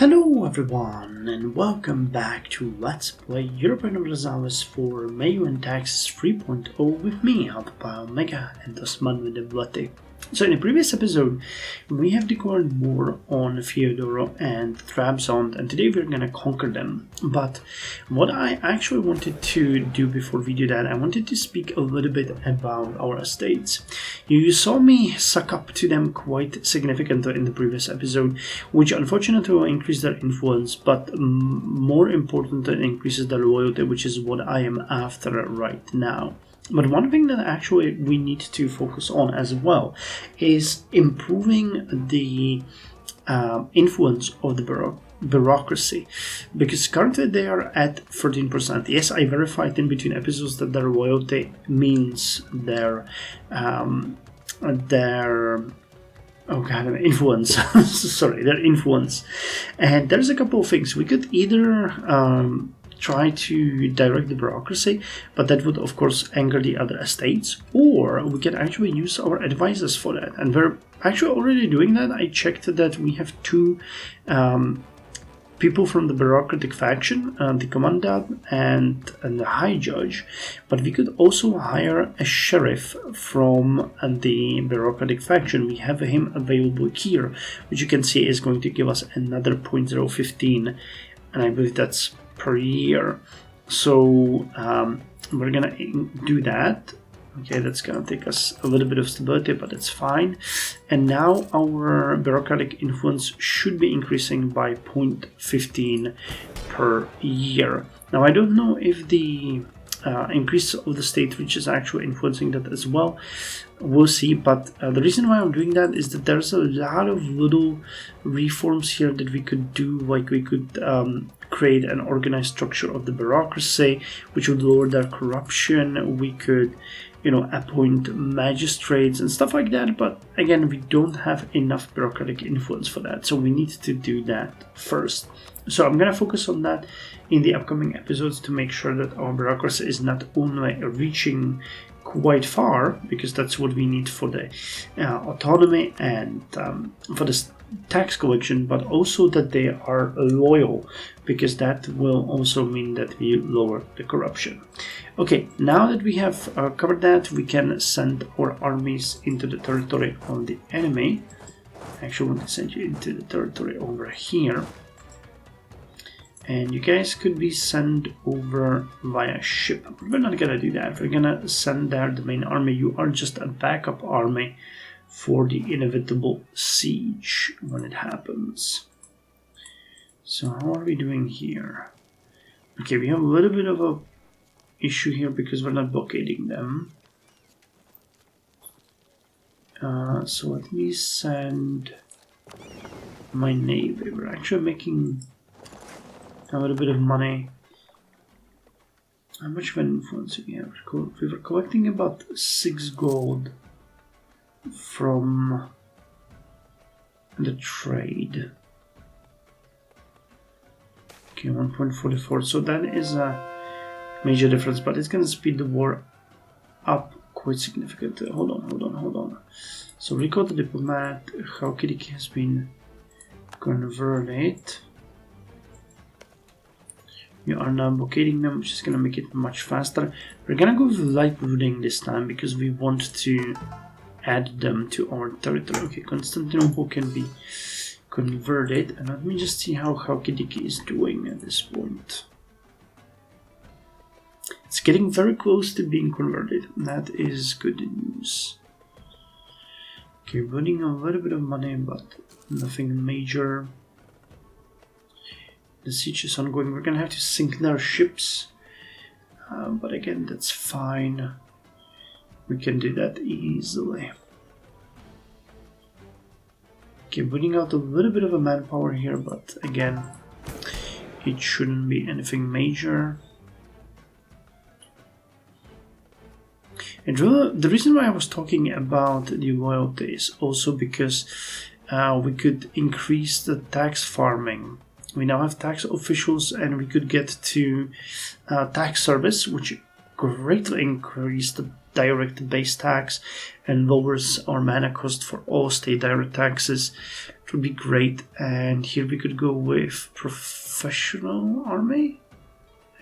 Hello everyone, and welcome back to Let's Play Europa Universalis for MEIOU and Taxes 3.0 with me, Mega, and Osman with Devlet-i. So in the previous episode, we have declared war on Fyodor and Trabzon, and today we're gonna conquer them. But what I actually wanted to do before we do that, I wanted to speak a little bit about our estates. You saw me suck up to them quite significantly in the previous episode, which unfortunately will increase their influence, but more importantly increases their loyalty, which is what I am after right now. But one thing that actually we need to focus on as well is improving the influence of the bureaucracy, because currently they are at 13%. Yes, I verified in between episodes that their loyalty means their influence. Sorry, their influence. And there's a couple of things. We could either try to direct the bureaucracy, but that would of course anger the other estates, or we can actually use our advisors for that, and we're actually already doing that. I checked that we have two people from the bureaucratic faction, the commandant and the high judge, but we could also hire a sheriff from the bureaucratic faction. We have him available here, which you can see is going to give us another 0.015, and I believe that's per year. So we're gonna do that. Okay, that's gonna take us a little bit of stability, but it's fine. And now our bureaucratic influence should be increasing by 0.15 per year. Now I don't know if the increase of the state which is actually influencing that as well. We'll see, but the reason why I'm doing that is that there's a lot of little reforms here that we could do. Like we could create an organized structure of the bureaucracy, which would lower their corruption. We could, appoint magistrates and stuff like that. But again, we don't have enough bureaucratic influence for that, so we need to do that first. So I'm gonna focus on that in the upcoming episodes to make sure that our bureaucracy is not only reaching quite far, because that's what we need for the autonomy and for the tax collection, but also that they are loyal, because that will also mean that we lower the corruption. Okay, now that we have covered that, we can send our armies into the territory of the enemy. I actually want to send you into the territory over here. And you guys could be sent over via ship. But we're not gonna do that. We're gonna send there the main army. You are just a backup army for the inevitable siege when it happens. So how are we doing here? Okay, we have a little bit of a issue here because we're not blockading them. So let me send my navy. We're actually making a little bit of money. How much of an influence do we have? We were collecting about 6 gold from the trade. Okay, 1.44. So that is a major difference, but it's gonna speed the war up quite significantly. Hold on. So recall the diplomat. Halkidiki has been converted. We are now blockading them, which is going to make it much faster. We're going to go with light looting this time because we want to add them to our territory. Okay, Constantinople can be converted. And let me just see how Halkidiki is doing at this point. It's getting very close to being converted. That is good news. Okay, running a little bit of money, but nothing major. The siege is ongoing. We're gonna have to sink their ships, but again, that's fine. We can do that easily. Okay, putting out a little bit of a manpower here, but again, it shouldn't be anything major. And really, the reason why I was talking about the loyalty is also because we could increase the tax farming. We now have tax officials, and we could get to tax service, which greatly increase the direct base tax and lowers our mana cost for all state direct taxes. It would be great. And here we could go with professional army,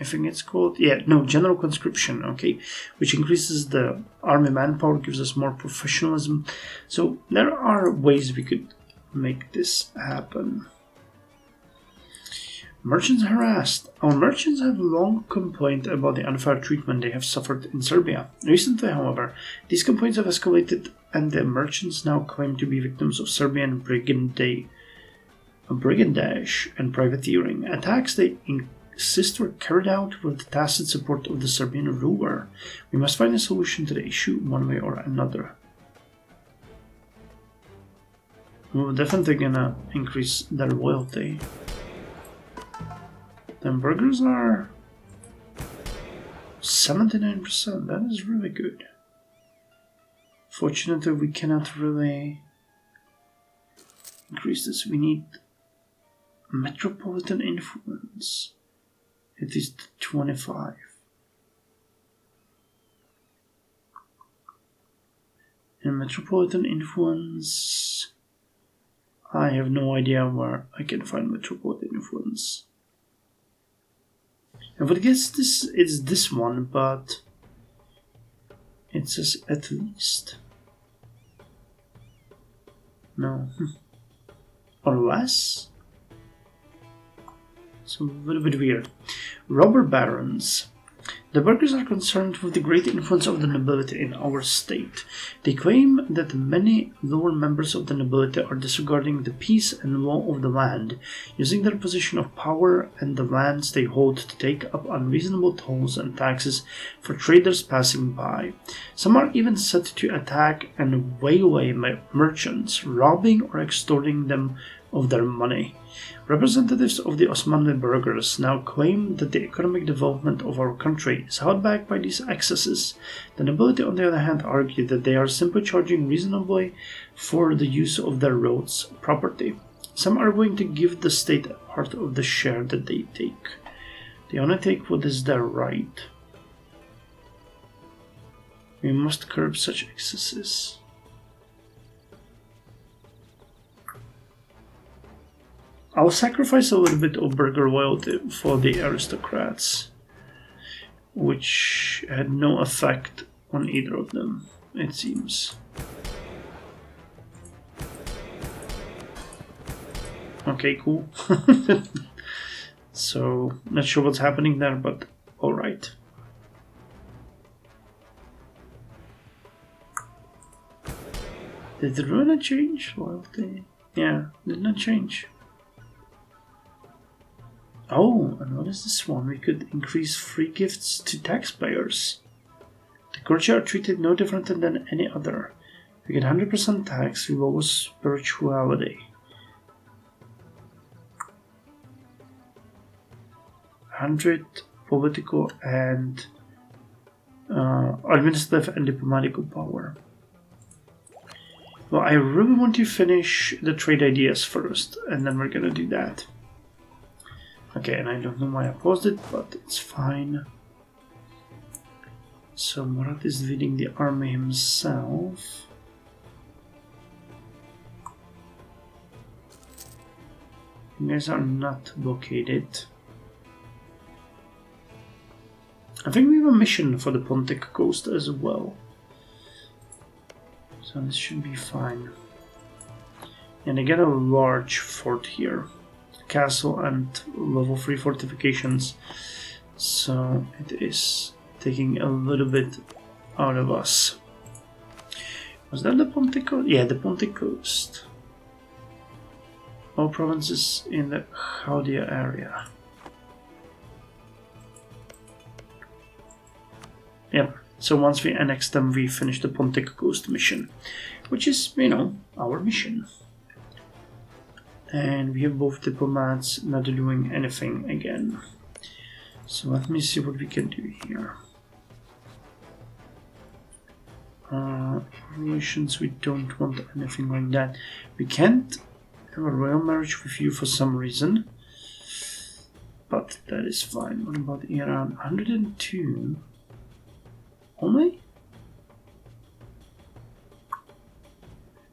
I think it's called. Yeah, no, general conscription, okay, which increases the army manpower, gives us more professionalism. So there are ways we could make this happen. Merchants harassed. Our merchants have long complained about the unfair treatment they have suffered in Serbia. Recently, however, these complaints have escalated, and the merchants now claim to be victims of Serbian brigandage and privateering, attacks they insist were carried out with the tacit support of the Serbian ruler. We must find a solution to the issue one way or another. We're definitely gonna increase their loyalty. The burgers are 79%. That is really good. Fortunately, we cannot really increase this. We need metropolitan influence. It is 25. And metropolitan influence, I have no idea where I can find metropolitan influence. I would guess this is this one, but it says at least. No. Or less? It's a little bit weird. Robber barons. The burghers are concerned with the great influence of the nobility in our state. They claim that many lower members of the nobility are disregarding the peace and law of the land, using their position of power and the lands they hold to take up unreasonable tolls and taxes for traders passing by. Some are even set to attack and waylay merchants, robbing or extorting them of their money. Representatives of the Osmanli burghers now claim that the economic development of our country is held back by these excesses. The nobility, on the other hand, argue that they are simply charging reasonably for the use of their roads property. Some are willing to give the state a part of the share that they take. They only take what is their right. We must curb such excesses. I'll sacrifice a little bit of burgher loyalty for the aristocrats, which had no effect on either of them, it seems. Okay, cool. So, not sure what's happening there, but alright. Did the ruler change loyalty? Yeah, did not change. Oh, and what is this one? We could increase free gifts to taxpayers. The Gratia are treated no different than any other. We get 100% tax, we lower spirituality. 100 political and administrative and diplomatical power. Well, I really want to finish the trade ideas first, and then we're gonna do that. Okay, and I don't know why I paused it, but it's fine. So Murat is leading the army himself. You guys are not blockaded. I think we have a mission for the Pontic coast as well. So this should be fine. And I get a large fort here. Castle and level 3 fortifications, so it is taking a little bit out of us. Was that the Pontic Coast? Yeah, the Pontic Coast. All provinces in the Chaldea area. Yep, so once we annex them, we finish the Pontic Coast mission, which is, you know, our mission. And we have both diplomats not doing anything again. So let me see what we can do here. Relations, we don't want anything like that. We can't have a royal marriage with you for some reason, but that is fine. What about Iran? 102. only?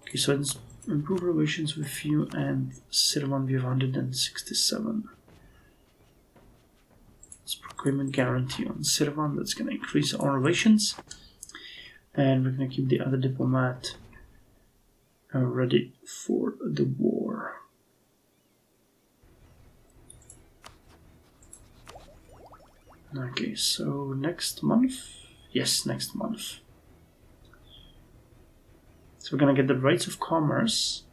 Okay, so it's improve relations with you and Servan with 167. It's procurement guarantee on Servan. That's going to increase our relations. And we're going to keep the other diplomat ready for the war. Okay, so next month? Yes, next month. So we're going to get the rates of commerce,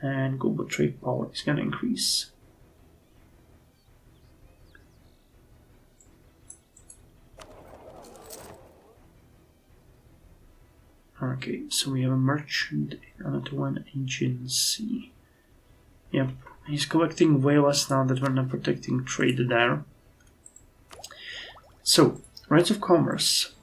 and global trade power is going to increase. Okay, so we have a merchant in Ottoman agency. Yep, he's collecting way less now that we're not protecting trade there. So, rights of commerce.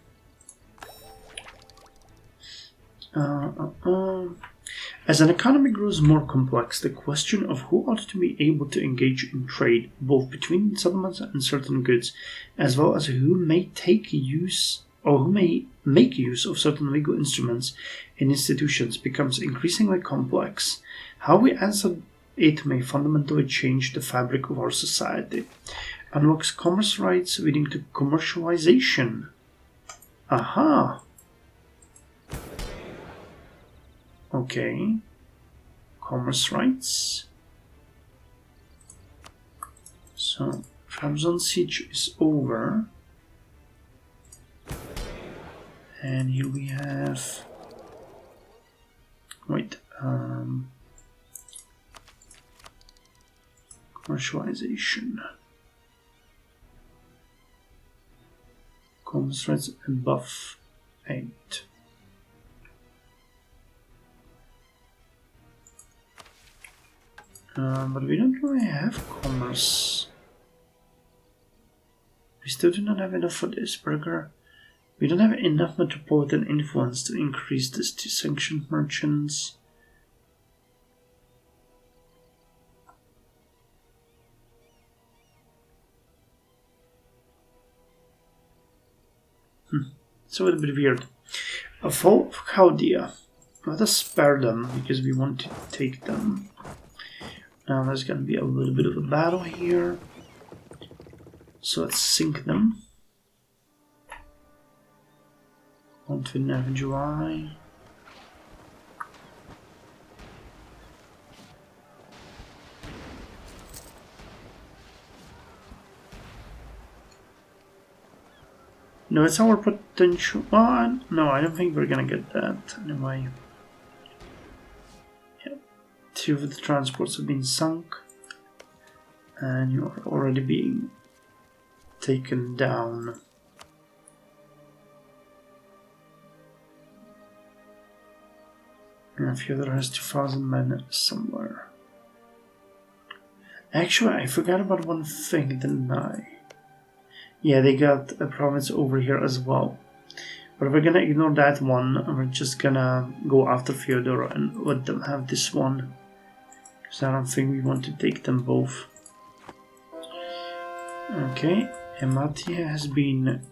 As an economy grows more complex, the question of who ought to be able to engage in trade, both between settlements and certain goods, as well as who may take use or who may make use of certain legal instruments and institutions, becomes increasingly complex. How we answer it may fundamentally change the fabric of our society. Unlocks commerce rights leading to commercialization. Aha! Okay. Commerce rights. So, Trabzon siege is over. And here we have... Wait. Commercialization. Commerce rights above 8. But we don't really have commerce. We still do not have enough for this burger. We don't have enough metropolitan influence to increase this to sanctioned merchants. It's a little bit weird. A fall of Chaldea. Let us spare them because we want to take them. Now there's going to be a little bit of a battle here. So let's sink them. 29th of July. No, it's our potential. Oh, no, I don't think we're gonna get that anyway. Yep. 2 of the transports have been sunk, and you're already being taken down. And Fyodor has 2,000 men somewhere. Actually, I forgot about one thing, didn't I? Yeah, they got a province over here as well. But we're gonna ignore that one, and we're just gonna go after Fyodor and let them have this one. Because I don't think we want to take them both. Okay, Ematia has been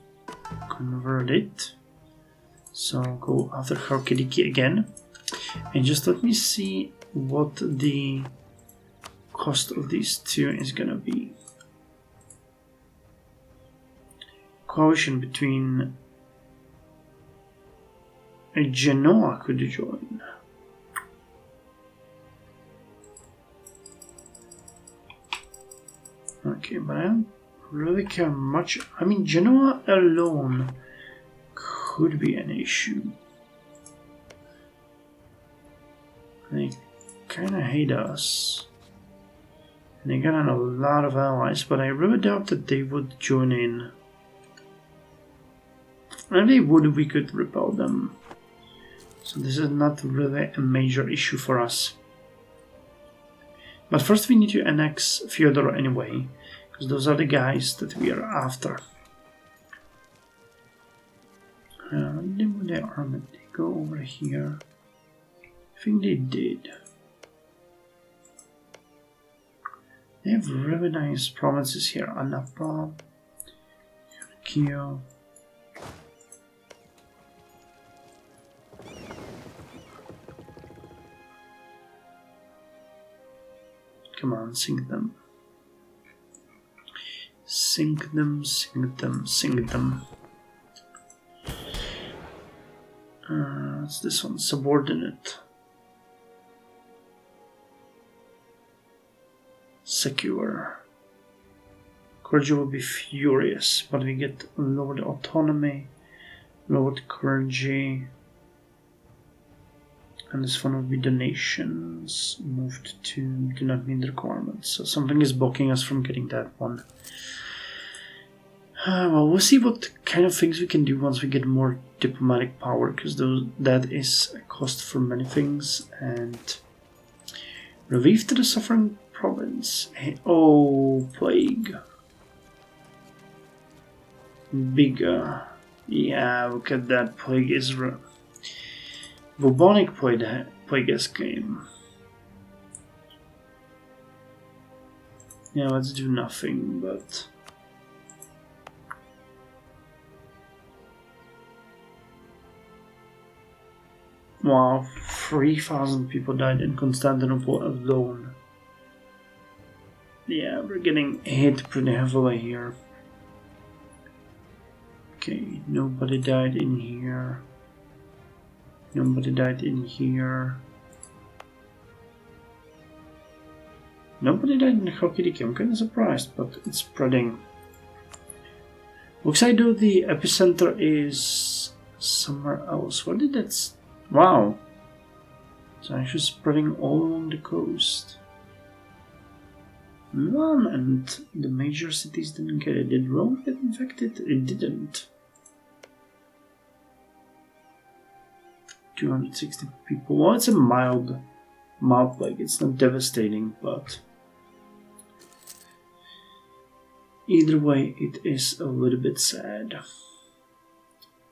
converted. So go after Kharkidiki again. And just let me see what the cost of these two is gonna be. Coalition between Genoa could join. Okay, but I don't really care much. I mean, Genoa alone could be an issue. They kinda hate us. And they got a lot of allies, but I really doubt that they would join in. And if they would, we could repel them. So this is not really a major issue for us. But first we need to annex Fyodor anyway, because those are the guys that we are after. Did they arm? They go over here. I think they did. They have really nice provinces here. Anapa, Kio. sink them. Sink them, sink them, sink them. What's this one? Subordinate. Secure. Clergy will be furious, but we get lowered autonomy, lowered clergy, and this one will be donations moved to do not meet the requirements. So something is blocking us from getting that one. Well, we'll see what kind of things we can do once we get more diplomatic power, because that is a cost for many things. And relief to the suffering province. Oh, plague. Bigger. Yeah, look at that. Plague is bubonic plague escape. Yeah, let's do nothing, but wow, 3,000 people died in Constantinople alone. Yeah, we're getting hit pretty heavily here. Okay, nobody died in here. Nobody died in here. Nobody died in Chalkidiki. I'm kind of surprised, but it's spreading. Looks like though the epicenter is somewhere else. Where did that... Wow. It's actually spreading all along the coast. Milan and the major cities didn't get it. Did Rome get infected? It didn't. 260 people. Well, it's a mild plague. It's not devastating, but either way, it is a little bit sad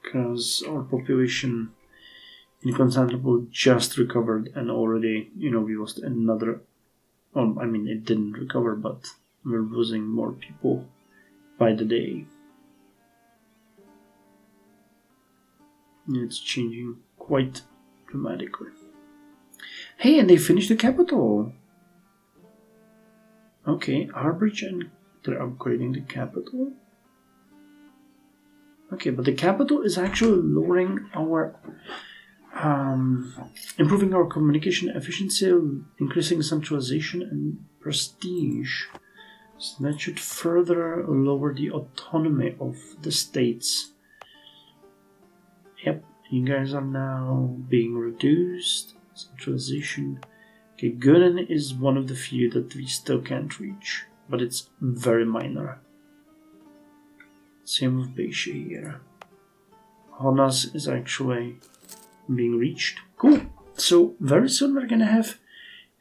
because our population in Constantinople just recovered, and already, we lost another. Well, I mean, it didn't recover, but we're losing more people by the day. It's changing quite dramatically. Hey, and they finished the capital. Okay, Arbridge, and they're upgrading the capital. Okay, but the capital is actually lowering our, improving our communication efficiency, increasing centralization and prestige. So that should further lower the autonomy of the states. Yep. You guys are now being reduced. Centralization. Okay, Gulen is one of the few that we still can't reach, but it's very minor. Same with Beishia here. Honas is actually being reached. Cool. So very soon we're gonna have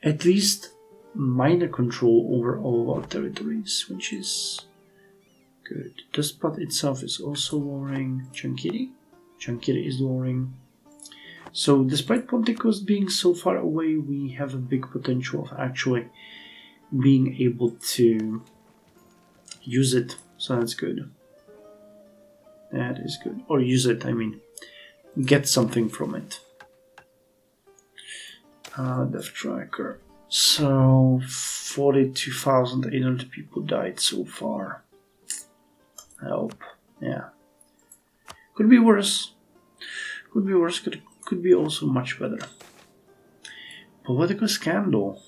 at least minor control over all of our territories, which is good. Despot itself is also lowering. Chankiri is lowering. So despite Ponticus being so far away, we have a big potential of actually being able to use it. So that's good. That is good. Or use it, I mean. Get something from it. Death tracker. So 42,800 people died so far. Help. Yeah. Could be worse. Could be worse. Could be also much better. Political scandal.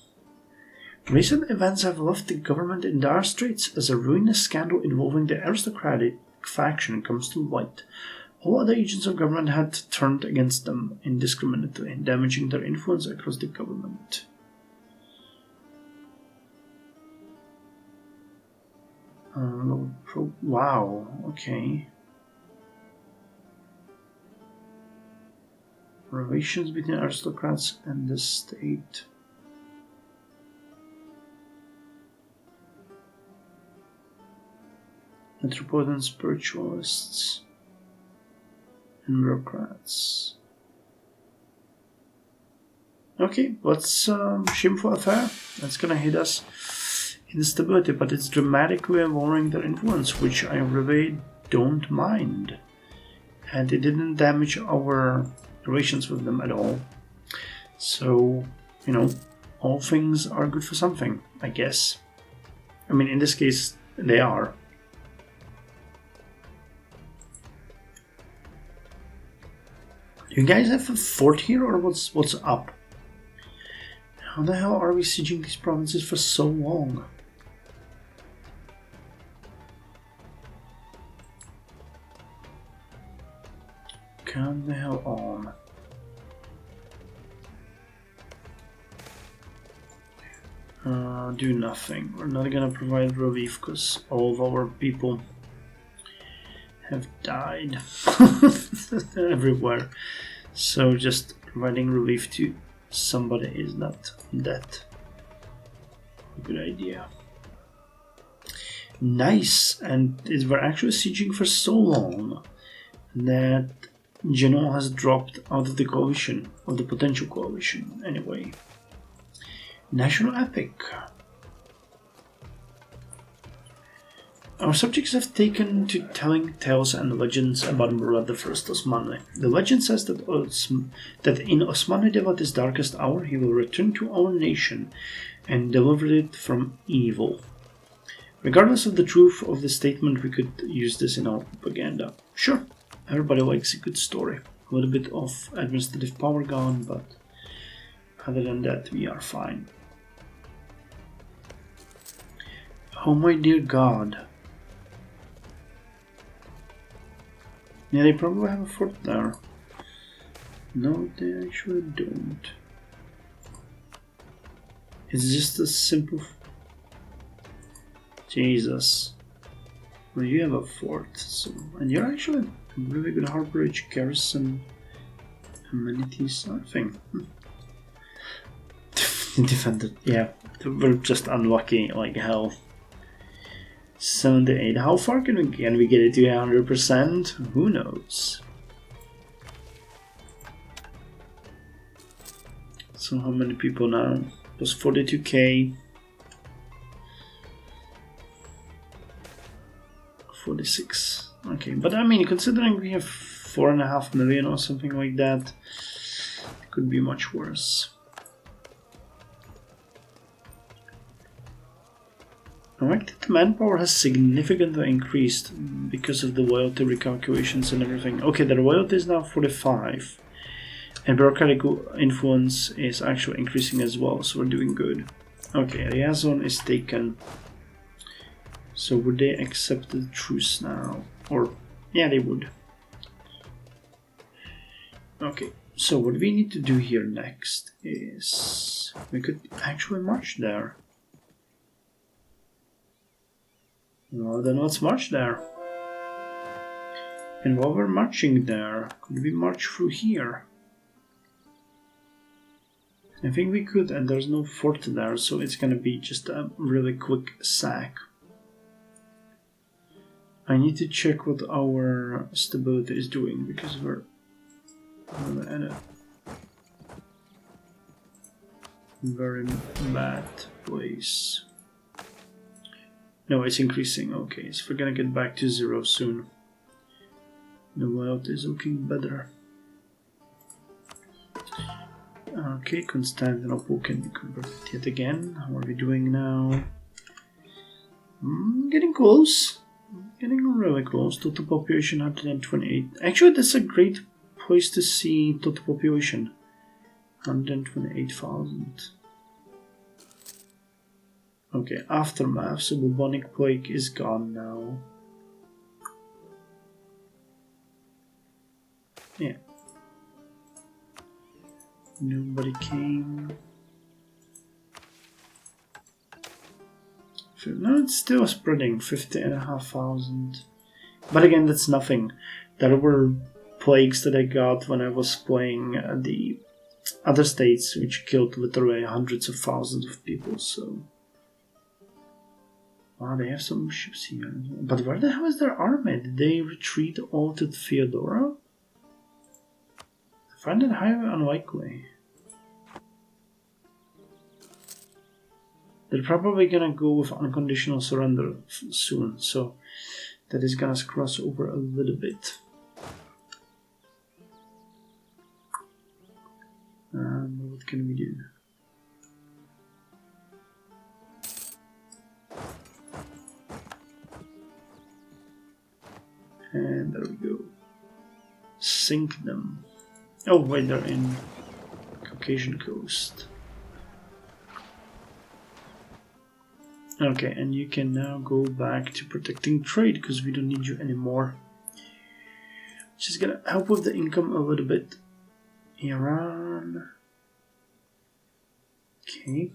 Recent events have left the government in dire straits as a ruinous scandal involving the aristocratic faction comes to light. All other agents of government had turned against them indiscriminately, damaging their influence across the government. Wow, okay. Relations between aristocrats and the state. Metropolitan spiritualists and bureaucrats. Okay, what's shameful affair? That's gonna hit us. Instability, but it's dramatically lowering their influence, which I really don't mind. And it didn't damage our relations with them at all. So, all things are good for something, I guess. I mean, in this case, they are. Do you guys have a fort here, or what's up? How the hell are we sieging these provinces for so long? Come the hell on. Do nothing. We're not gonna provide relief because all of our people have died everywhere. So just providing relief to somebody is not that a good idea. Nice, and we're actually sieging for so long that Genoa has dropped out of the coalition, or the potential coalition, anyway. National epic. Our subjects have taken to telling tales and legends about Murad I Osmanli. The legend says that in Osmanli Devlet's darkest hour he will return to our nation and deliver it from evil. Regardless of the truth of the statement, we could use this in our propaganda. Sure, everybody likes a good story. A little bit of administrative power gone, but other than that, we are fine. Oh my dear God. Yeah, they probably have a fort there. No, they actually don't. It's just a simple... Jesus. Well, you have a fort, so... And you're actually a really good harborage, garrison, amenities, nothing. Defended, yeah. We're just unlucky like hell. 78. How far can we get it to 100%? Who knows? So how many people now? It was 42k. 46. Okay, but I mean, considering we have 4.5 million or something like that, it could be much worse. I like that the manpower has significantly increased because of the loyalty recalculations and everything. Okay, the loyalty is now 45. And bureaucratic influence is actually increasing as well, so we're doing good. Okay, Riazon is taken. So would they accept the truce now? Or, yeah, they would. Okay, so what we need to do here next is... we could actually march there. Well, then let's march there. And while we're marching there, could we march through here? I think we could, and there's no fort there, so it's gonna be just a really quick sack. I need to check what our stability is doing, because we're at a very bad place. No, it's increasing. Okay, so we're gonna get back to 0 soon. The world is looking better. Okay, Constantinople can be converted yet again. How are we doing now? Getting close. Getting really close. Total population 128. Actually, that's a great place to see total population. 128,000. Okay, aftermath. So bubonic plague is gone now. Yeah. Nobody came. No, it's still spreading. 50,500. But again, that's nothing. There were plagues that I got when I was playing the other states, which killed literally hundreds of thousands of people. So, wow, they have some ships here. But where the hell is their army? Did they retreat all to Theodora? I find it highly unlikely. They're probably gonna go with unconditional surrender soon, so that is gonna screw us over a little bit. What can we do? And there we go. Sink them. Oh wait, they're in Caucasian coast. Okay, and you can now go back to protecting trade because we don't need you anymore. Just gonna help with the income a little bit. Iran. Okay.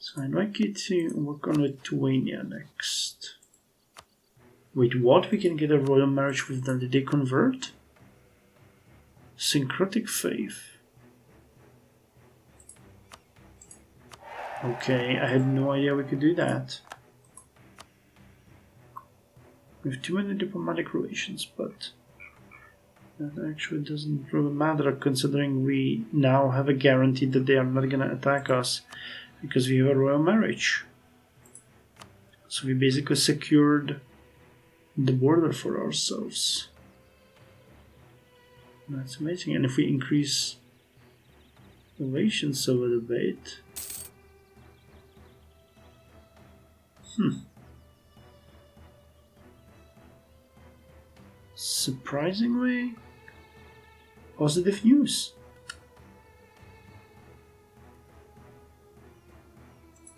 So I'd like you to work on Lithuania next. Wait, what? We can get a royal marriage with them. Did they convert? Syncretic faith. Okay, I had no idea we could do that. We have too many diplomatic relations, but that actually doesn't really matter considering we now have a guarantee that they are not going to attack us because we have a royal marriage. So we basically secured the border for ourselves. That's amazing. And if we increase relations a little bit... Surprisingly, positive news.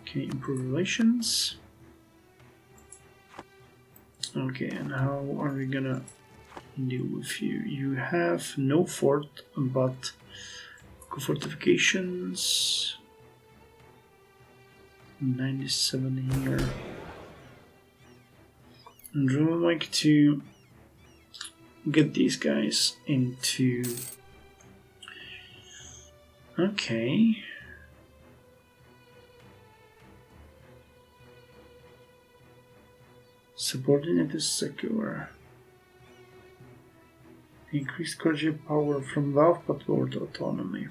Okay, improve relations. Okay, and how are we gonna deal with you? You have no fort, but fortifications. 97 here. And I would like to get these guys into... Okay. Subordinate is secure. Increased Gratia power from wealth but lowered autonomy.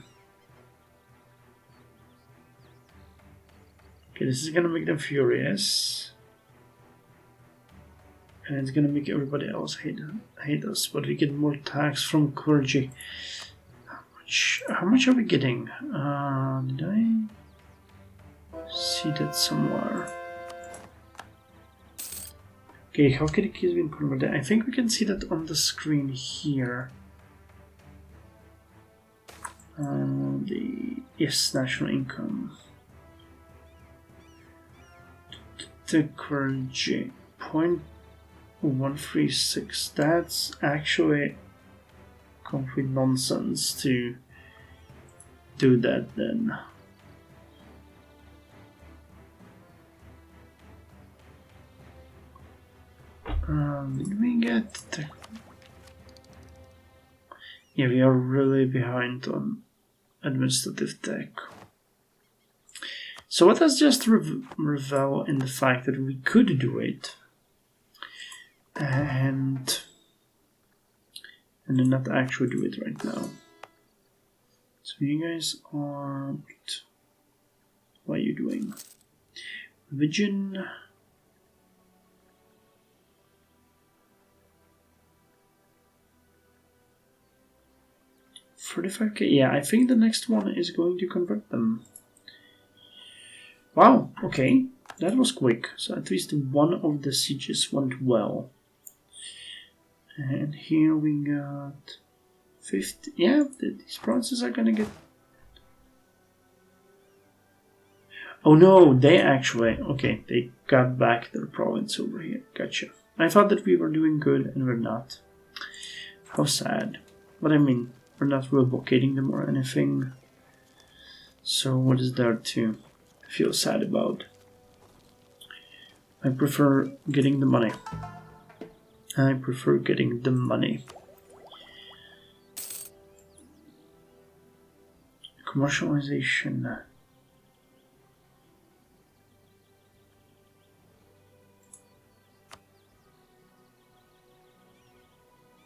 Okay, this is gonna make them furious. And it's gonna make everybody else hate us, but we get more tax from clergy. How much are we getting? Did I see that somewhere? Okay, how can it keep being converted? I think we can see that on the screen here. Yes, national income. The clergy 0.136. That's actually complete nonsense to do that then. Did we get the... Yeah, we are really behind on administrative tech. So let us just revel in the fact that we could do it. And then not actually do it right now. So you guys are... What are you doing? Vision... 45k, yeah, I think the next one is going to convert them. Wow, okay, that was quick. So at least one of the sieges went well. And here we got 50, yeah, these provinces are gonna get... Oh no, they actually, okay, they got back their province over here, gotcha. I thought that we were doing good and we're not. How sad. But I mean, we're not revocating them or anything. So what is there to feel sad about? I prefer getting the money. I prefer getting the money. Commercialization.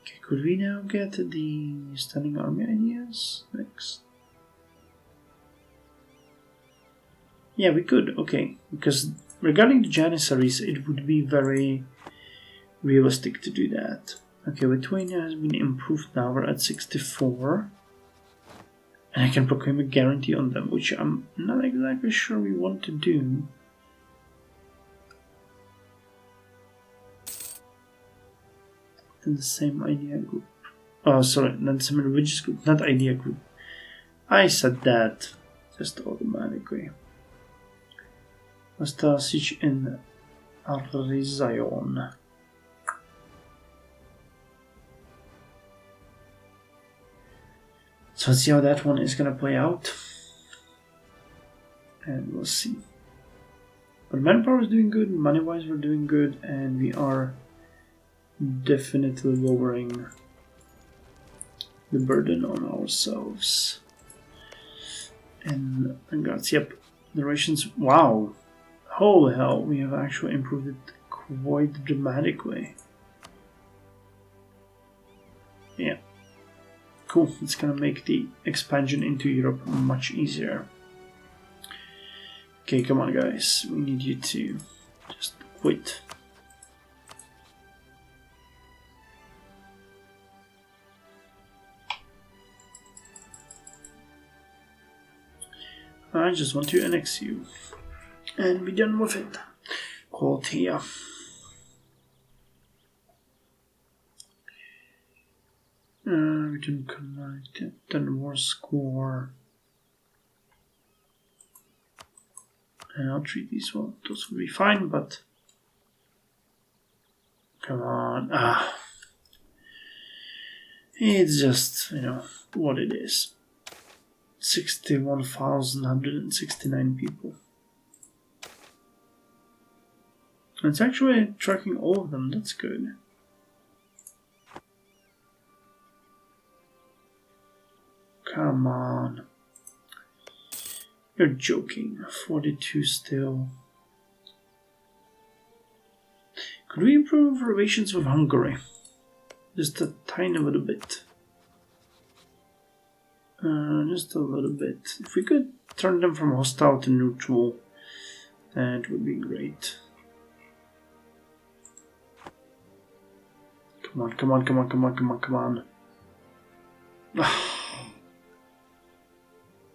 Okay, could we now get the standing army ideas next? Yeah, we could, okay. Because regarding the Janissaries, it would be very realistic to do that. Okay, Lithuania has been improved now, we're at 64. And I can proclaim a guarantee on them, which I'm not exactly sure we want to do. in the same idea group. Oh, sorry, not the same religious group, not idea group. I said that just automatically. Nastasic in Arizayon. So let's see how that one is gonna play out. And we'll see. But manpower is doing good, money-wise we're doing good, and we are definitely lowering the burden on ourselves. And Gratia, the rations, wow, holy hell, we have actually improved it quite dramatically. Yeah, cool, it's gonna make the expansion into Europe much easier. Okay, come on guys, we need you to just quit. I just want to annex you and be done with it. Quality. We didn't connect it. Then war score. And I'll treat these well. Those will be fine, but come on. It's just, you know, what it is. 61,169 people. It's actually tracking all of them, that's good. Come on. You're joking. 42 still. Could we improve relations with Hungary? Just a tiny little bit. Just a little bit. If we could turn them from hostile to neutral, that would be great. Come on, come on, come on, come on, come on, come on.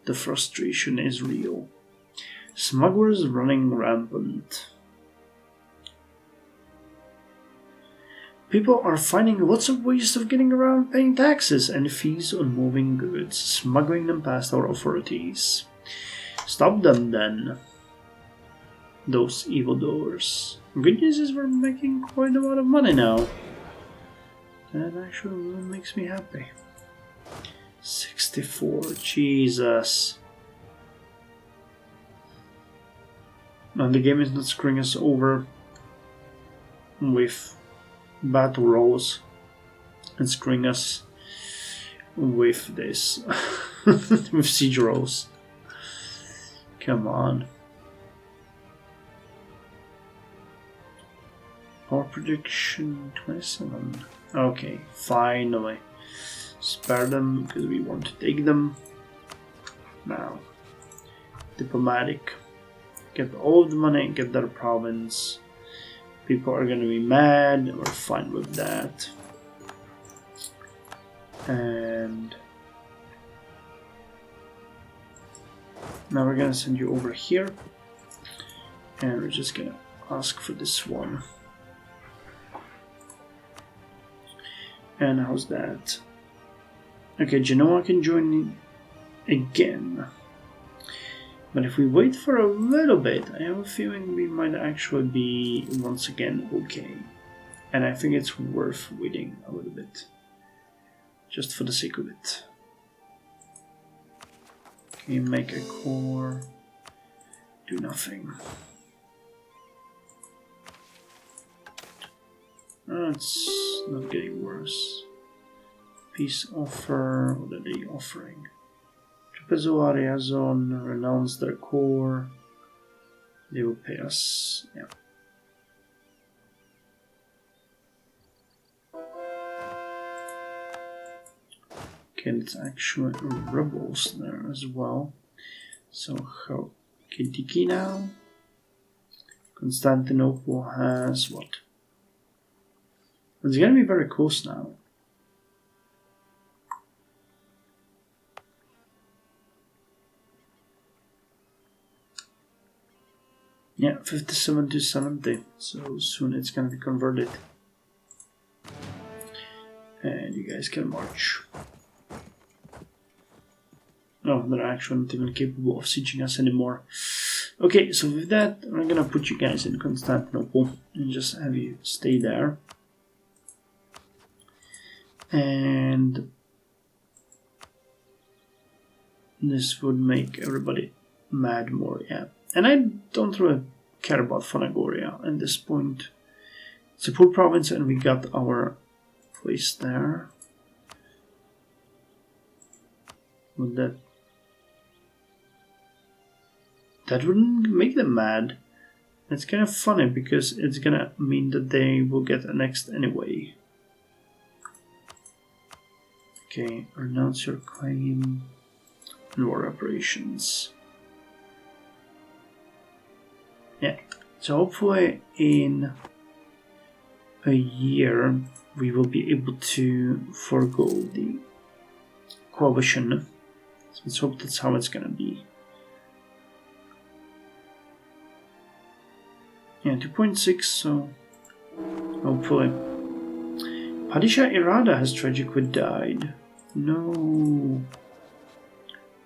The frustration is real. Smugglers running rampant. People are finding lots of ways of getting around paying taxes and fees on moving goods, smuggling them past our authorities. Stop them then, those evildoers. Good news is we're making quite a lot of money now. That actually really makes me happy. 64, Jesus. And the game is not screwing us over with battle rolls and screwing us with this with siege rolls. Come on. Power prediction 27. Okay, finally. Spare them because we want to take them. Now, diplomatic. Get all of the money, get their province. People are gonna be mad, we're fine with that. And now we're gonna send you over here. And we're just gonna ask for this one. And how's that? Okay, Genoa can join again. But if we wait for a little bit, I have a feeling we might actually be once again okay. And I think it's worth waiting a little bit. Just for the sake of it. Okay, make a core. Do nothing. It's not getting worse. Peace offer. What are they offering? Trapezoaria zone, renounce their core. They will pay us. Yeah. Okay, it's actually rebels there as well. So how Kintiki now? Constantinople has what? It's gonna be very close now. Yeah, 57 to 70, so soon it's gonna be converted. And you guys can march. No, they're actually not even capable of sieging us anymore. Okay, so with that, I'm gonna put you guys in Constantinople and just have you stay there. And this would make everybody mad more, yeah. And I don't really care about Phanagoria at this point. It's a poor province and we got our place there. Would that wouldn't make them mad. It's kind of funny because it's gonna mean that they will get annexed anyway. Okay, renounce your claim and war operations. Yeah, so hopefully in a year we will be able to forego the coalition. So let's hope that's how it's gonna be. Yeah, 2.6, so hopefully. Padishah Irada has tragically died. No.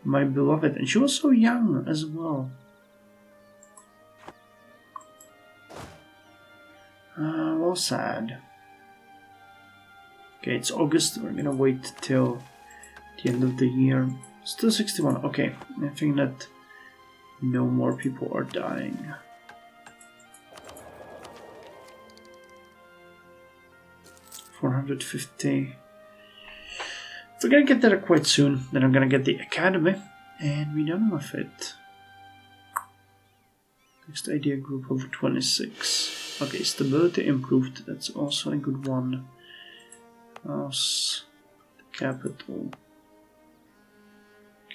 My beloved, and she was so young as well. Well, sad. Okay, it's August. We're gonna wait till the end of the year. Still 61. Okay, I think that no more people are dying. 450. We're gonna get there quite soon. Then I'm gonna get the academy, and we're done with it. Next idea group over 26. Okay, stability improved. That's also a good one. House, capital,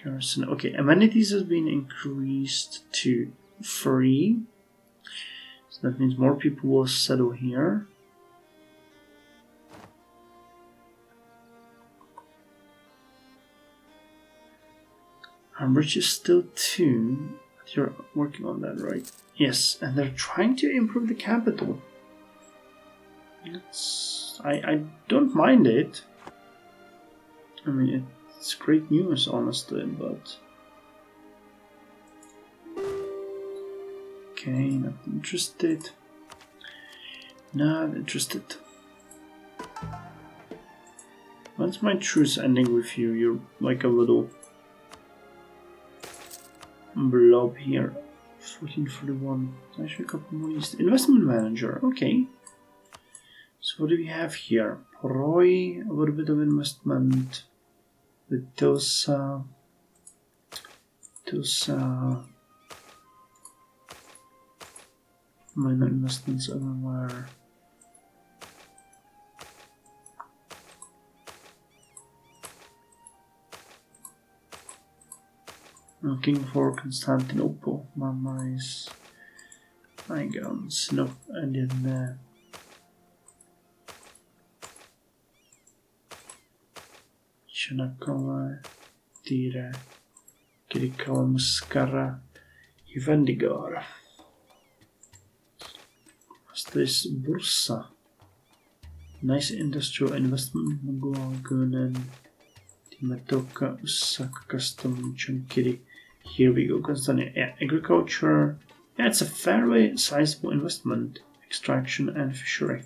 garrison. Okay, amenities has been increased to 3. So that means more people will settle here. Bridge is still 2. You're working on that, right? Yes, and they're trying to improve the capital. I don't mind it. I mean, it's great news, honestly, but... Okay, not interested. Not interested. When's my truce ending with you? You're like a little... blob here. 1441. Actually, a couple more. Investment manager. Okay. So what do we have here? Roy, a little bit of investment. With Tosa. Minor investments everywhere. Looking for Constantinople, Mamais, my guns, no, I didn't. Chanakova, Tire, Kirikava, Muscara, Vendigar. What's this? Bursa. Nice industrial investment, Mogogunen, Timatoka, Usaka, Custom, Chankiri. Here we go, Constantinople. Yeah, agriculture. Yeah, it's a fairly sizable investment. Extraction and fishery.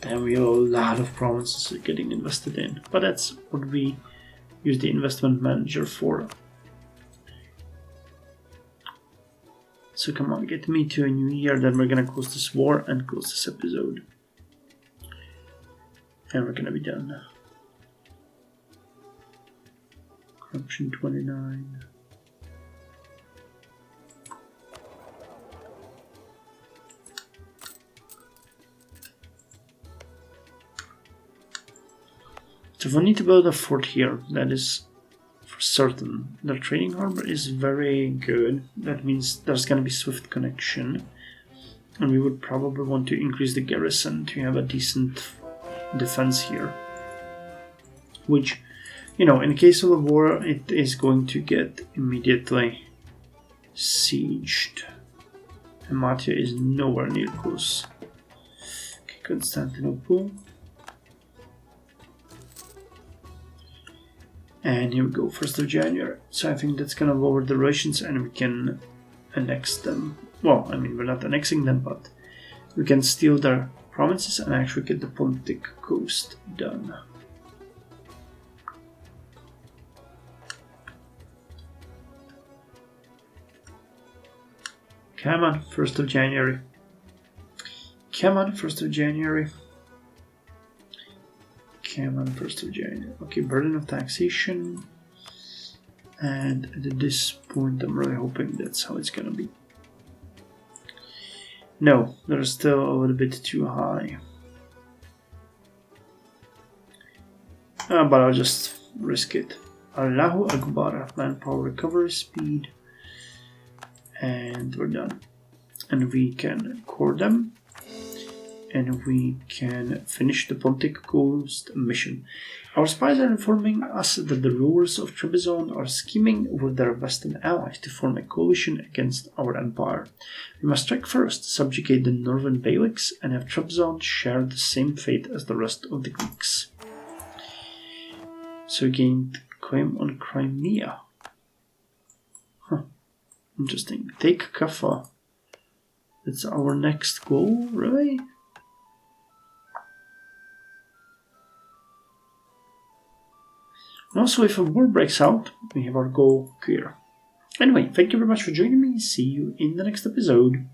And we have a lot of provinces getting invested in. But that's what we use the investment manager for. So come on, get me to a new year, then we're gonna close this war and close this episode. And we're gonna be done. Corruption 29. So we need to build a fort here, that is for certain. The trading harbor is very good. That means there's going to be swift connection. And we would probably want to increase the garrison to have a decent defense here. which, in case of a war, it is going to get immediately sieged. Hamatia is nowhere near close. Okay, Constantinople. And here we go, 1st of January. So I think that's gonna lower the Russians and we can annex them. Well, I mean, we're not annexing them, but we can steal their provinces and actually get the Pontic coast done. Come on, 1st of January. Come on, 1st of January. Come on, 1st of January. Okay, burden of taxation. And at this point, I'm really hoping that's how it's gonna be. No, they're still a little bit too high. But I'll just risk it. Allahu Akbar, manpower recovery speed. And we're done. And we can core them. And we can finish the Pontic Coast mission. Our spies are informing us that the rulers of Trebizond are scheming with their western allies to form a coalition against our empire. We must strike first, subjugate the northern Beyliks, and have Trebizond share the same fate as the rest of the Greeks. So we gained claim on Crimea. Interesting. Take Kaffa. That's our next goal, really? And also, if a war breaks out, we have our goal clear. Anyway, thank you very much for joining me. See you in the next episode.